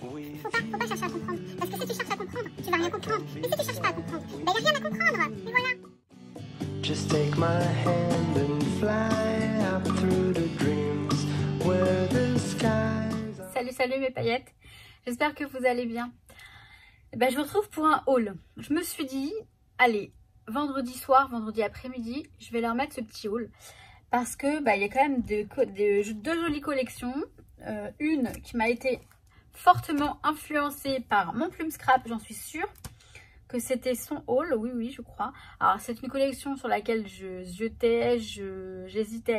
Faut pas chercher à comprendre. Parce que si tu cherches à comprendre, tu vas rien comprendre. Mais si tu cherches pas à comprendre, ben y a rien à comprendre. Mais voilà. Just take my hand and fly up through the dreams where the skies are... Salut mes paillettes, j'espère que vous allez bien. Ben, je vous retrouve pour un haul. Je me suis dit, allez, vendredi soir, vendredi après-midi, je vais leur mettre ce petit haul. Parce que il y a quand même deux jolies collections. Une qui m'a été fortement influencée par Mon Plume Scrap, j'en suis sûre que c'était son haul, oui je crois. Alors c'est une collection sur laquelle j'hésitais,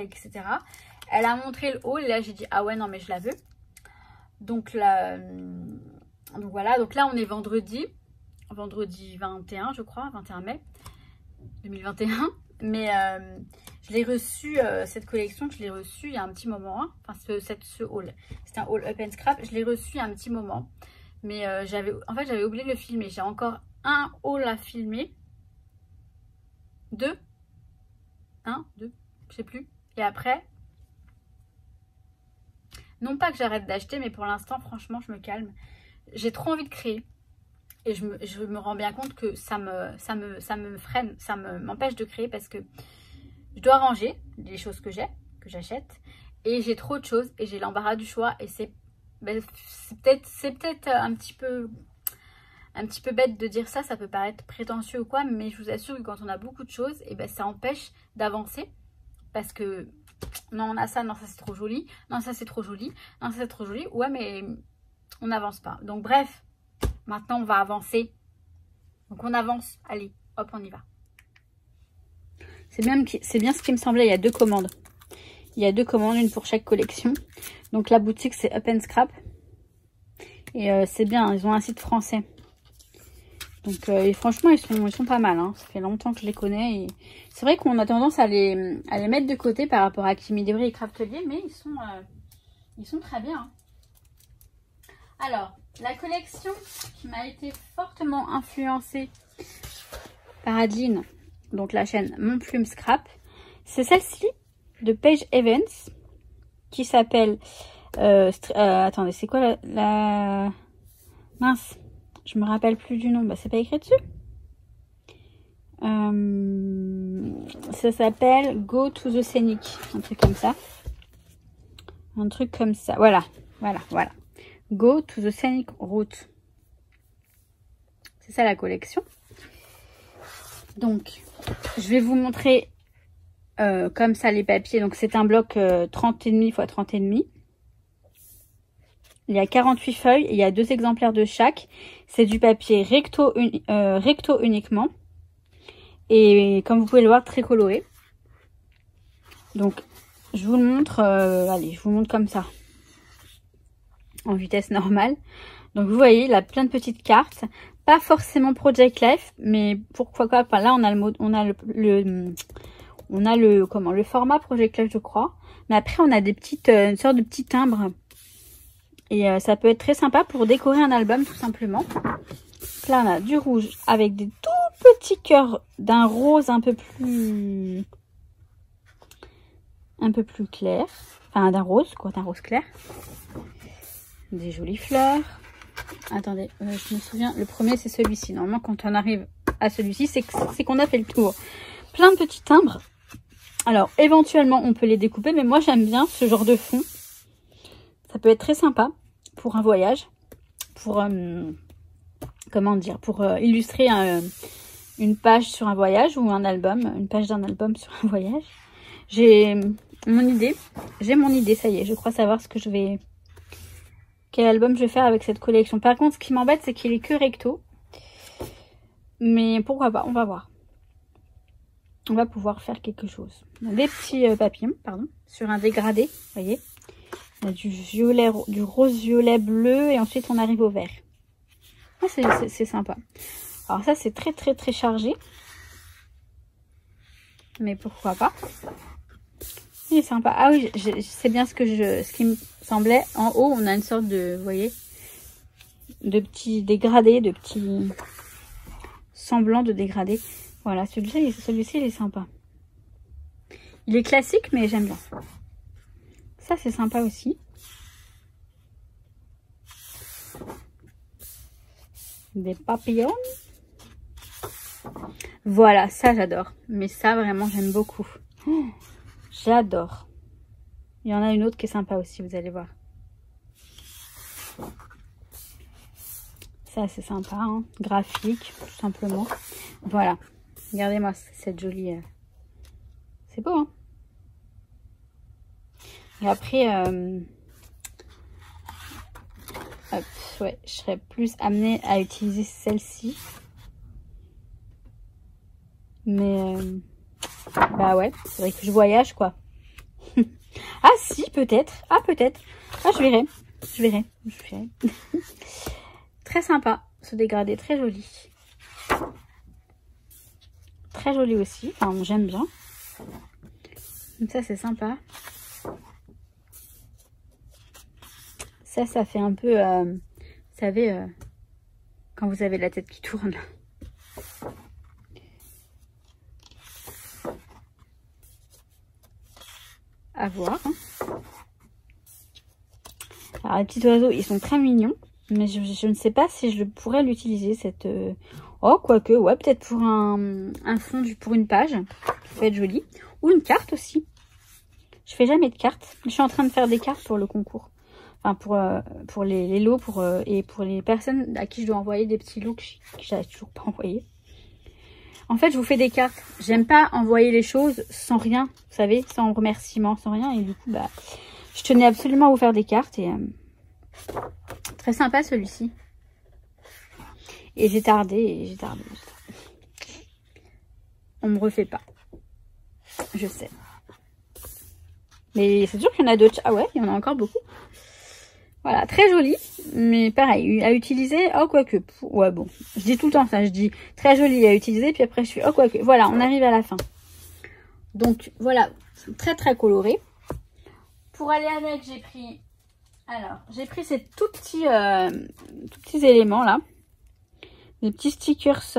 etc. Elle a montré le haul et là j'ai dit ah ouais non mais je la veux. Donc là, voilà, donc là on est vendredi 21 je crois, 21 mai 2021. Mais je l'ai reçu, cette collection, je l'ai reçue il y a un petit moment. Hein. Enfin, ce haul, c'est un haul Up and Scrap. Je l'ai reçu il y a un petit moment. Mais j'avais oublié de le filmer. J'ai encore un haul à filmer. Deux, je sais plus. Et après, non pas que j'arrête d'acheter, mais pour l'instant, franchement, je me calme. J'ai trop envie de créer. Et je me rends bien compte que ça me freine, ça m'empêche de créer parce que je dois ranger les choses que j'achète. Et j'ai trop de choses et j'ai l'embarras du choix. Et c'est peut-être un petit peu bête de dire ça, ça peut paraître prétentieux ou quoi. Mais je vous assure que quand on a beaucoup de choses, et ça empêche d'avancer. Parce que non, on a ça, non, ça c'est trop joli. Non, ça c'est trop joli. Non, ça c'est trop joli. Ouais, mais on n'avance pas. Donc bref. Maintenant, on va avancer. Donc, on avance. Allez, hop, on y va. C'est bien ce qui me semblait. Il y a deux commandes. Il y a deux commandes, une pour chaque collection. Donc, la boutique, c'est Up and Scrap. Et c'est bien, ils ont un site français. Donc, et franchement, ils sont pas mal. Hein. Ça fait longtemps que je les connais. C'est vrai qu'on a tendance à les mettre de côté par rapport à Kimi Debris et Craftelier. Mais ils sont très bien. Hein. Alors, la collection qui m'a été fortement influencée par Adeline, donc la chaîne Mon Plume Scrap, c'est celle-ci de Paige Evans qui s'appelle... attendez, c'est quoi la... Mince, je me rappelle plus du nom. C'est pas écrit dessus. Ça s'appelle Go to the Scenic, un truc comme ça. Un truc comme ça. Voilà. Go to the Scenic Route. C'est ça la collection. Donc, je vais vous montrer comme ça les papiers. Donc, c'est un bloc 30,5 x 30,5. Il y a 48 feuilles et il y a 2 exemplaires de chaque. C'est du papier recto uniquement. Et comme vous pouvez le voir, très coloré. Donc, je vous le montre. Allez, je vous montre comme ça. En vitesse normale. Donc vous voyez, il a plein de petites cartes, pas forcément Project Life, mais pourquoi pas. Enfin, là on a le format Project Life, je crois. Mais après on a des petites une sorte de petits timbres et ça peut être très sympa pour décorer un album tout simplement. Donc là on a du rouge avec des tout petits cœurs d'un rose un peu plus clair, enfin d'un rose clair. Des jolies fleurs. Attendez, je me souviens, le premier c'est celui-ci. Normalement quand on arrive à celui-ci, c'est qu'on a fait le tour. Plein de petits timbres. Alors éventuellement on peut les découper, mais moi j'aime bien ce genre de fond. Ça peut être très sympa pour un voyage. Pour comment dire, pour illustrer une page sur un voyage ou un album. Une page d'un album sur un voyage. J'ai mon idée, ça y est, je crois savoir quel album je vais faire avec cette collection. Par contre, ce qui m'embête, c'est qu'il est que recto. Mais pourquoi pas, on va voir. On va pouvoir faire quelque chose. Des petits papillons, pardon, sur un dégradé, vous voyez. Il y a du violet, du rose, violet, bleu, et ensuite on arrive au vert. Ah, c'est sympa. Alors ça, c'est très chargé. Mais pourquoi pas. Il est sympa. Ah oui, c'est bien ce qui me semblait. En haut, on a une sorte de, vous voyez, de petits dégradés, de petits semblants de dégradés. Voilà, celui-ci, il est sympa. Il est classique, mais j'aime bien. Ça, c'est sympa aussi. des papillons. Voilà, ça j'adore. Mais ça vraiment j'aime beaucoup. Oh, j'adore. Il y en a une autre qui est sympa aussi, vous allez voir. Ça c'est sympa, hein. Graphique, tout simplement. Voilà. Regardez-moi cette jolie... C'est beau, hein. Et après... hop, ouais, je serais plus amenée à utiliser celle-ci. Mais... bah ouais, c'est vrai que je voyage, quoi. Ah si, peut-être. Ah, peut-être. Ah, je verrai. Je verrai. Je verrai. Très sympa, ce dégradé, très joli. Très joli aussi. Enfin, j'aime bien. Donc ça, c'est sympa. Ça fait un peu... vous savez, quand vous avez la tête qui tourne. À voir. Hein. Alors, les petits oiseaux, ils sont très mignons. Mais je ne sais pas si je pourrais l'utiliser, cette... Oh, quoique, ouais, peut-être pour un fond, pour une page. Ça peut être joli. Ou une carte aussi. Je fais jamais de cartes. Je suis en train de faire des cartes pour le concours. Enfin, pour les lots, et pour les personnes à qui je dois envoyer des petits lots que j'avais toujours pas envoyé. En fait, je vous fais des cartes. J'aime pas envoyer les choses sans rien, vous savez, sans remerciement, sans rien. Et du coup, bah, je tenais absolument à vous faire des cartes. Et très sympa celui-ci. Et j'ai tardé, On me refait pas. Je sais. Mais c'est sûr qu'il y en a d'autres. Ah ouais, il y en a encore beaucoup. Voilà, très joli. Mais pareil, à utiliser. Oh, quoique. Ouais, bon. Je dis tout le temps ça. Je dis très joli à utiliser. Puis après, je suis oh, quoique. Voilà, on arrive à la fin. Donc, voilà. Très, très coloré. Pour aller avec, j'ai pris... Alors, j'ai pris ces tout petits éléments là. Des petits stickers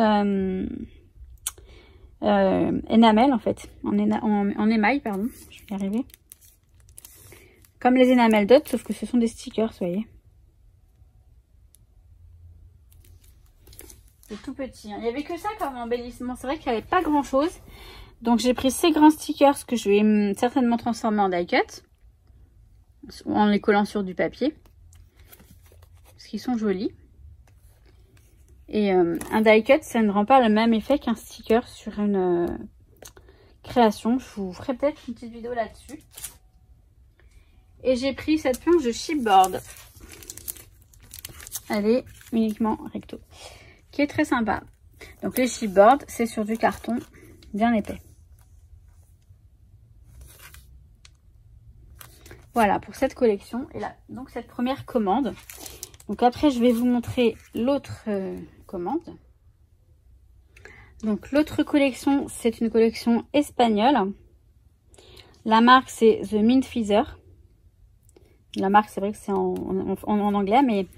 énamel en fait. En émail, pardon. Je vais y arriver. Comme les énamels Dot, sauf que ce sont des stickers, vous voyez. C'est tout petit. Hein. Il n'y avait que ça comme embellissement. C'est vrai qu'il n'y avait pas grand chose. Donc j'ai pris ces grands stickers que je vais certainement transformer en die cut. En les collant sur du papier. Parce qu'ils sont jolis. Et un die cut, ça ne rend pas le même effet qu'un sticker sur une création. Je vous ferai peut-être une petite vidéo là-dessus. Et j'ai pris cette planche de chipboard. Elle est uniquement recto. Qui est très sympa. Donc les chipboards, c'est sur du carton bien épais. Voilà pour cette collection. Et là, donc cette première commande. Donc après, je vais vous montrer l'autre commande. Donc l'autre collection, c'est une collection espagnole. La marque, c'est The Mint Feather. La marque, c'est vrai que c'est en anglais, mais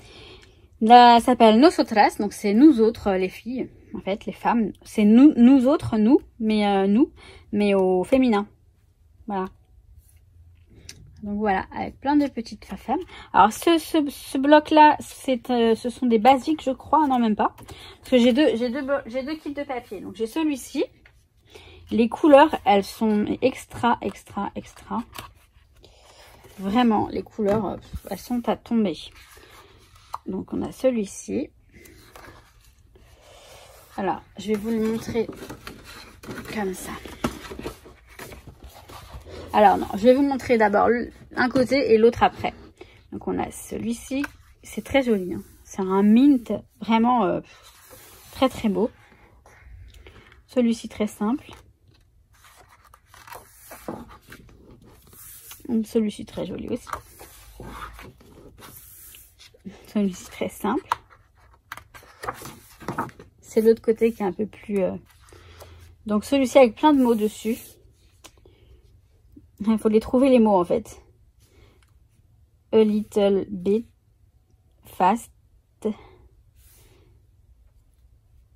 là, ça s'appelle Nosotras, donc c'est nous autres, les filles, en fait, les femmes. C'est nous autres, nous, mais au féminin. Voilà. Donc voilà, avec plein de petites femmes. Alors ce bloc-là, ce sont des basiques, je crois, non même pas, parce que j'ai deux kits de papier. Donc j'ai celui-ci. Les couleurs, elles sont extra. Vraiment, les couleurs, elles sont à tomber. Donc, on a celui-ci. Alors, je vais vous le montrer comme ça. Alors, non, je vais vous montrer d'abord un côté et l'autre après. Donc, on a celui-ci. C'est très joli. Hein. C'est un mint vraiment très beau. Celui-ci très simple. Celui-ci très joli aussi. Celui-ci très simple. C'est l'autre côté qui est un peu plus... Donc celui-ci avec plein de mots dessus. Il faut les trouver les mots en fait. A little bit fast.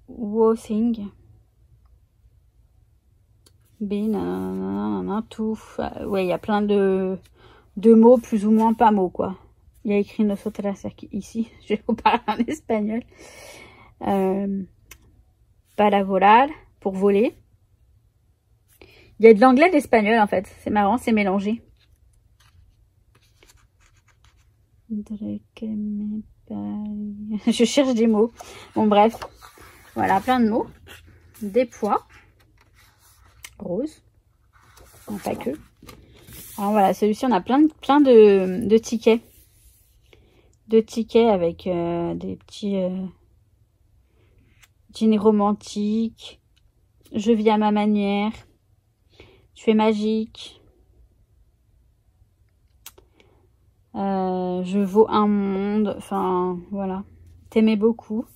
Washing. Tout. Ouais, il y a plein de mots, plus ou moins pas mots, quoi. Il y a écrit Nosotras ici. Je vais vous parler en espagnol. Palavolal, pour voler. Il y a de l'anglais et de l'espagnol en fait. C'est marrant, c'est mélangé. Je cherche des mots. Bon bref. Voilà, plein de mots. Des pois. Rose. Non, pas que. Alors voilà, celui-ci, on a plein de tickets. De tickets avec des petits dîners romantiques. Je vis à ma manière. Tu es magique. Je vaux un monde. Enfin, voilà. T'aimais beaucoup.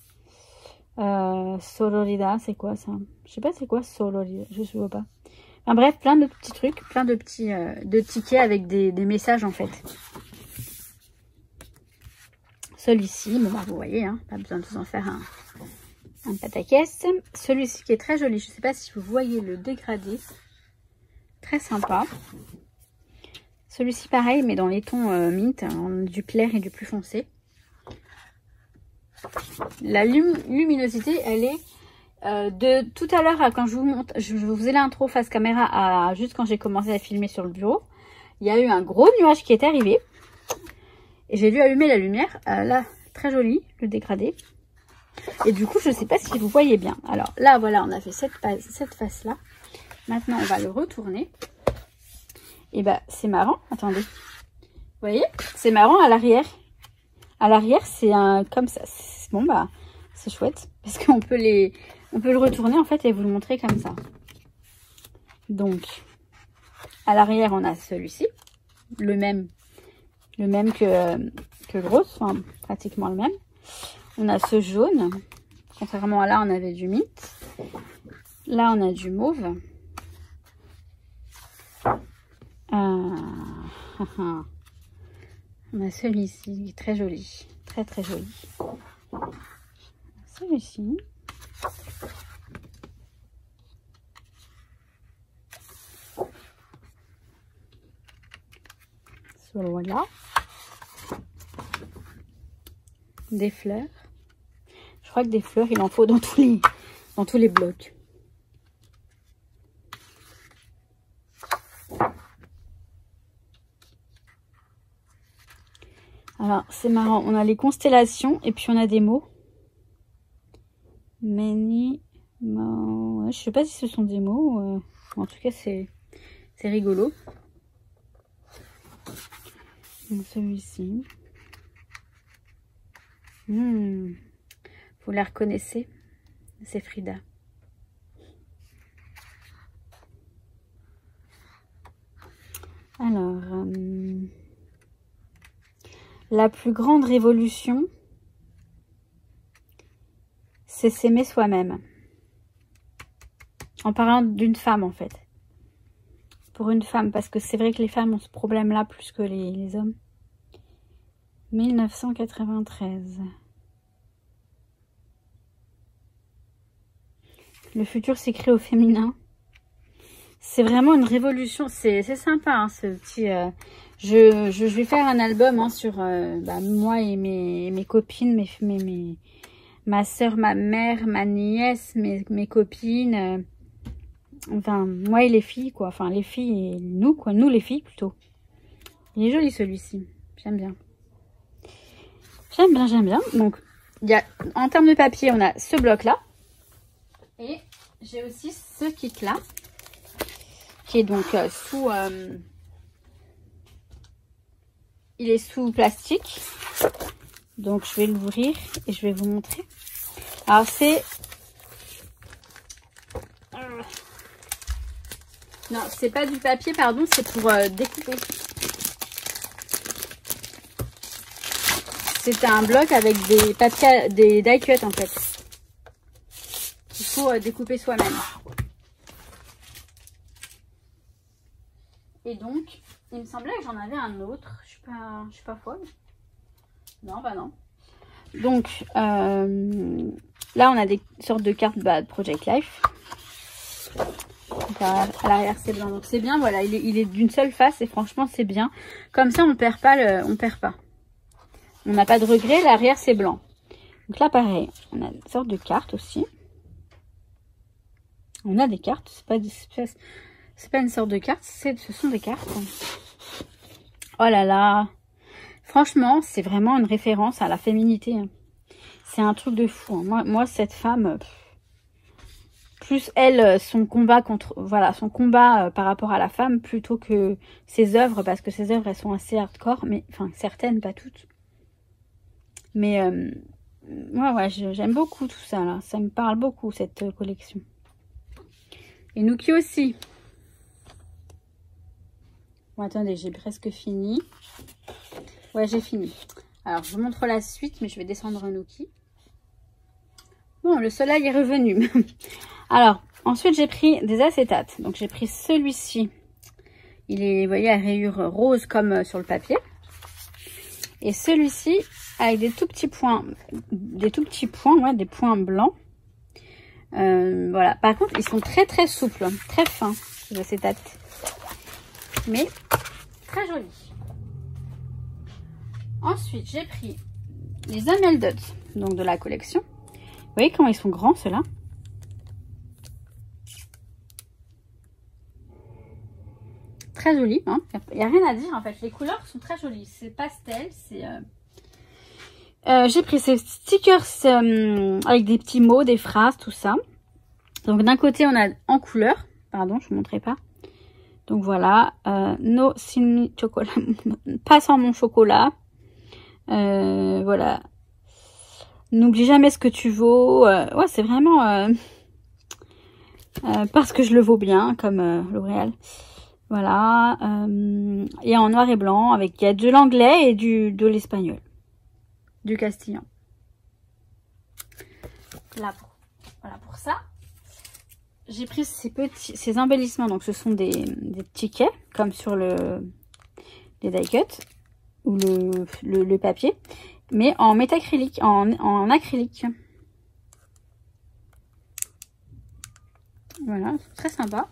Sororidad, c'est quoi ça? Je sais pas c'est quoi Sororidad. Je sais pas. Enfin bref, plein de petits trucs. Plein de petits de tickets avec des messages en fait. Celui-ci, bon bah vous voyez, hein, pas besoin de vous en faire un pataquès. Celui-ci qui est très joli. Je sais pas si vous voyez le dégradé. Très sympa. Celui-ci pareil, mais dans les tons mint, du clair et du plus foncé. La luminosité, elle est de tout à l'heure, quand je vous faisais l'intro face caméra, à juste quand j'ai commencé à filmer sur le bureau, il y a eu un gros nuage qui est arrivé. Et j'ai dû allumer la lumière. Là, très joli, le dégradé. Et du coup, je ne sais pas si vous voyez bien. Alors là, voilà, on a fait cette face-là. Maintenant, on va le retourner. Et bah, c'est marrant. Attendez. Vous voyez? C'est marrant à l'arrière. À l'arrière, c'est un comme ça. Bon, bah, c'est chouette. Parce qu'on peut le retourner, en fait, et vous le montrer comme ça. Donc, à l'arrière, on a celui-ci. Le même que Grosse. Enfin, pratiquement le même. On a ce jaune. Contrairement à là, on avait du mint. Là, on a du mauve. On a celui-ci, très joli. Très, très joli. Celui-ci. Celui-là. Des fleurs. Je crois que des fleurs, il en faut dans tous les blocs. Alors, c'est marrant. On a les constellations et puis on a des mots. Many mots. Je sais pas si ce sont des mots. En tout cas, c'est rigolo. Celui-ci. Vous la reconnaissez? C'est Frida. Alors, la plus grande révolution, c'est s'aimer soi-même. En parlant d'une femme, en fait. Pour une femme, parce que c'est vrai que les femmes ont ce problème-là plus que les hommes. 1993. Le futur s'écrit au féminin. C'est vraiment une révolution. C'est sympa, hein, ce petit... Je vais faire un album hein, sur moi et mes copines, ma soeur, ma mère, ma nièce, mes copines. Enfin, moi et les filles, quoi. Enfin, les filles et nous, quoi. Nous, les filles, plutôt. Il est joli, celui-ci. J'aime bien. J'aime bien, j'aime bien. Donc, en termes de papier, on a ce bloc-là. Et j'ai aussi ce kit-là. Qui est donc sous... il est sous plastique. Donc, je vais l'ouvrir et je vais vous montrer. Alors, c'est... Non, c'est pas du papier, pardon, c'est pour découper. C'est un bloc avec des papiers, des die cut en fait. Il faut découper soi-même. Et donc, il me semblait que j'en avais un autre. Je suis pas folle. Non, bah non. Donc, là, on a des sortes de cartes de Project Life. À l'arrière c'est blanc, donc c'est bien. Voilà, il est d'une seule face et franchement c'est bien. Comme ça on perd pas. On n'a pas de regret. L'arrière c'est blanc. Donc là, pareil, on a une sorte de carte aussi. On a des cartes, c'est pas une sorte de carte, ce sont des cartes. Oh là là, franchement, c'est vraiment une référence à la féminité. C'est un truc de fou. Moi cette femme, plus elle, son combat contre, voilà, son combat par rapport à la femme, plutôt que ses œuvres, parce que ses œuvres, elles sont assez hardcore, mais enfin certaines, pas toutes. Mais ouais, j'aime beaucoup tout ça là. Ça me parle beaucoup cette collection. Et Nuki aussi. Bon, attendez, j'ai presque fini. Ouais, j'ai fini. Alors, je vous montre la suite, mais je vais descendre Nuki. Bon, le soleil est revenu. Alors, ensuite, j'ai pris des acétates. Donc, j'ai pris celui-ci. Il est, vous voyez, à rayures rose comme sur le papier. Et celui-ci, avec des tout petits points, ouais, des points blancs. Voilà. Par contre, ils sont très très souples, très fins, ces acétates. Mais très jolis. Ensuite, j'ai pris les Ameldots, donc de la collection. Vous voyez comment ils sont grands, ceux-là? Très jolis, hein. Il n'y a rien à dire, en fait. Les couleurs sont très jolies. C'est pastel, c'est... j'ai pris ces stickers avec des petits mots, des phrases, tout ça. Donc d'un côté, on a en couleur. Pardon, je ne vous montrerai pas. Donc voilà. No sin chocolat. Pas sans mon chocolat. Voilà. N'oublie jamais ce que tu vaux. Ouais, c'est vraiment... parce que je le vaux bien, comme L'Oréal. Voilà. Et en noir et blanc, avec il y a de l'anglais et de l'espagnol. Du castillan. Là, voilà pour ça. J'ai pris ces embellissements. Donc, ce sont des tickets, comme sur les die cut ou le papier, mais en métacrylique, en acrylique. Voilà, c'est très sympa.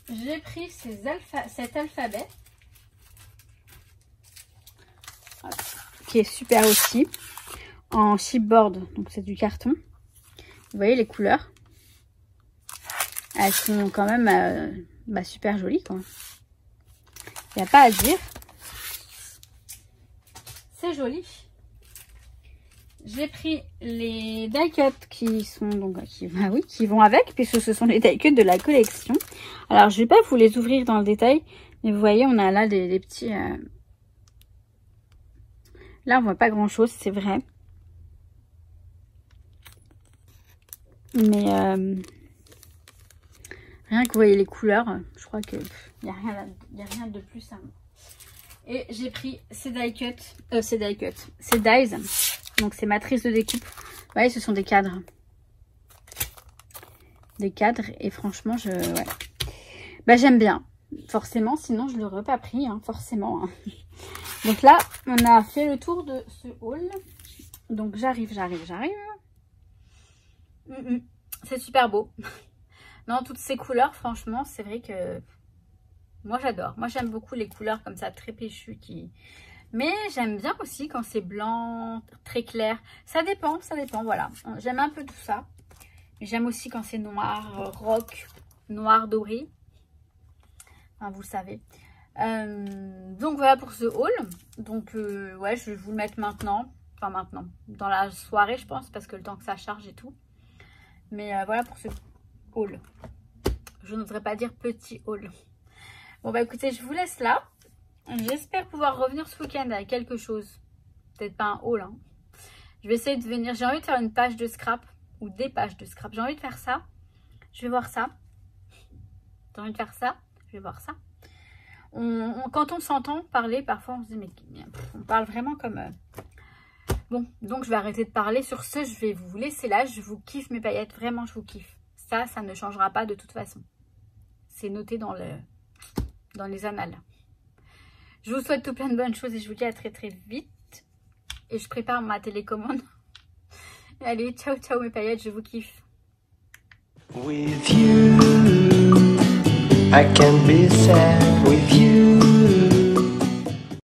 J'ai pris cet alphabet. Voilà, qui est super aussi. En chipboard, donc c'est du carton. Vous voyez les couleurs. Elles sont quand même super jolies, quoi. Il n'y a pas à dire. C'est joli. J'ai pris les die cuts qui sont donc qui vont avec, puisque ce sont les die cuts de la collection. Alors je vais pas vous les ouvrir dans le détail, mais vous voyez, on a là des petits. Là on voit pas grand chose, c'est vrai. Mais rien que vous voyez les couleurs, je crois que y a rien de plus simple. Et j'ai pris ces die cuts, ces dies. Donc c'est matrice de découpe. Vous voyez, ce sont des cadres. Des cadres, et franchement, ouais. Bah j'aime bien. Forcément, sinon je l'aurais pas pris, hein, forcément. Hein. Donc là, on a fait le tour de ce haul. Donc j'arrive. C'est super beau. Non, toutes ces couleurs, franchement, c'est vrai que moi j'adore. Moi j'aime beaucoup les couleurs comme ça, très péchues. Mais j'aime bien aussi quand c'est blanc, très clair. Ça dépend, voilà. J'aime un peu tout ça. Mais j'aime aussi quand c'est noir, rock, noir doré. Enfin, vous le savez. Donc voilà pour ce haul. Donc ouais, je vais vous le mettre maintenant. Enfin maintenant, dans la soirée je pense, parce que le temps que ça charge et tout. Mais voilà pour ce haul. Je n'oserais pas dire petit haul. Bon bah écoutez, je vous laisse là. J'espère pouvoir revenir ce week-end avec quelque chose. Peut-être pas un haul, hein. Je vais essayer de venir. J'ai envie de faire une page de scrap ou des pages de scrap. J'ai envie de faire ça. Je vais voir ça. J'ai envie de faire ça. Je vais voir ça. Quand on s'entend parler, parfois on se dit mais on parle vraiment comme... Bon, donc je vais arrêter de parler. Sur ce, je vais vous laisser là. Je vous kiffe mes paillettes. Vraiment, je vous kiffe. Ça ne changera pas de toute façon. C'est noté dans les annales. Je vous souhaite tout plein de bonnes choses et je vous dis à très très vite. Et je prépare ma télécommande. Allez, ciao ciao mes paillettes, je vous kiffe. With you, I can't be sad with you.